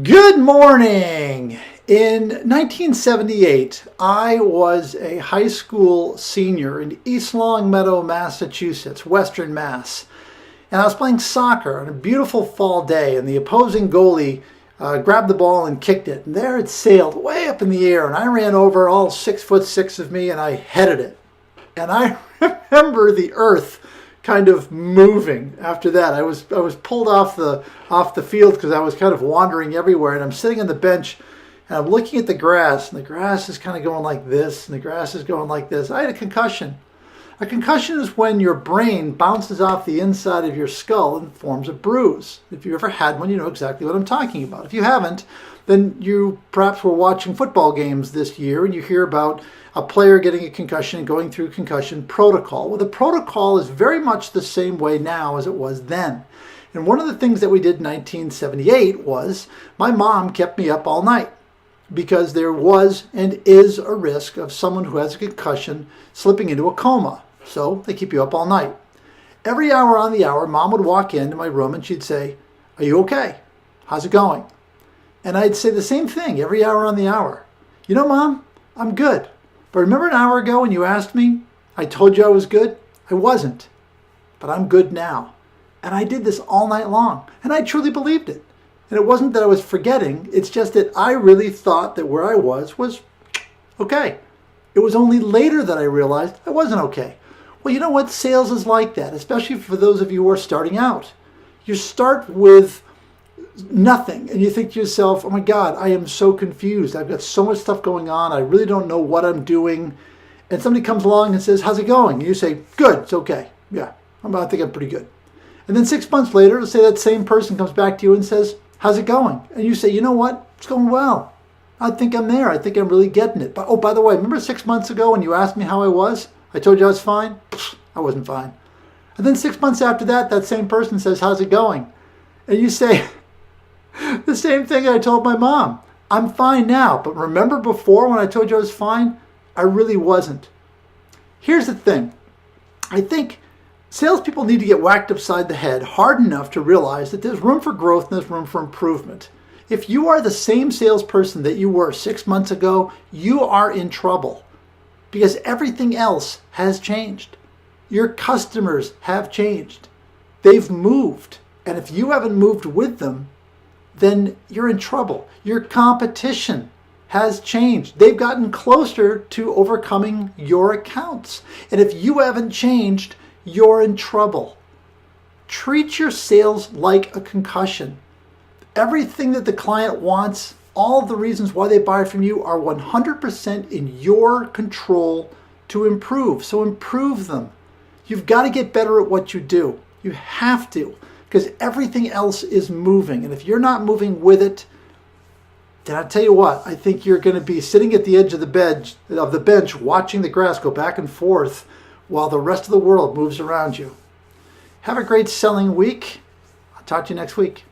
Good morning! In 1978, I was a high school senior in East Longmeadow, Massachusetts, Western Mass. And I was playing soccer on a beautiful fall day, and the opposing goalie grabbed the ball and kicked it. And there it sailed way up in the air, and I ran over, all 6'6" of me, and I headed it. And I remember the earth kind of moving after that. I was pulled off the field because I was kind of wandering everywhere, and I'm sitting on the bench and I'm looking at the grass, and the grass is kind of going like this, and the grass is going like this. I had a concussion. A concussion is when your brain bounces off the inside of your skull and forms a bruise. If you ever had one, you know exactly what I'm talking about. If you haven't, then you perhaps were watching football games this year and you hear about a player getting a concussion and going through concussion protocol. Well, the protocol is very much the same way now as it was then. And one of the things that we did in 1978 was my mom kept me up all night because there was and is a risk of someone who has a concussion slipping into a coma. So they keep you up all night. Every hour on the hour, Mom would walk into my room and she'd say, "Are you okay? How's it going?" And I'd say the same thing every hour on the hour. "You know, Mom, I'm good. But remember an hour ago when you asked me, I told you I was good? I wasn't. But I'm good now." And I did this all night long. And I truly believed it. And it wasn't that I was forgetting. It's just that I really thought that where I was okay. It was only later that I realized I wasn't okay. Well, you know what? Sales is like that, especially for those of you who are starting out. You start with nothing and you think to yourself, "Oh my God, I am so confused. I've got so much stuff going on. I really don't know what I'm doing." And somebody comes along and says, "How's it going?" And you say, "Good, it's okay. Yeah, I think I'm pretty good." And then 6 months later, let's say that same person comes back to you and says, "How's it going?" And you say, "You know what? It's going well. I think I'm there. I think I'm really getting it. But oh, by the way, remember 6 months ago when you asked me how I was? I told you I was fine? I wasn't fine." And then 6 months after that, that same person says, "How's it going?" And you say, "The same thing I told my mom. I'm fine now. But remember before when I told you I was fine? I really wasn't." Here's the thing. I think salespeople need to get whacked upside the head hard enough to realize that there's room for growth and there's room for improvement. If you are the same salesperson that you were 6 months ago, you are in trouble because everything else has changed. Your customers have changed. They've moved. And if you haven't moved with them, then you're in trouble. Your competition has changed. They've gotten closer to overcoming your accounts. And if you haven't changed, you're in trouble. Treat your sales like a concussion. Everything that the client wants, all the reasons why they buy from you are 100% in your control to improve. So improve them. You've got to get better at what you do. You have to, because everything else is moving. And if you're not moving with it, then I'll tell you what, I think you're going to be sitting at the edge of the bench watching the grass go back and forth while the rest of the world moves around you. Have a great selling week. I'll talk to you next week.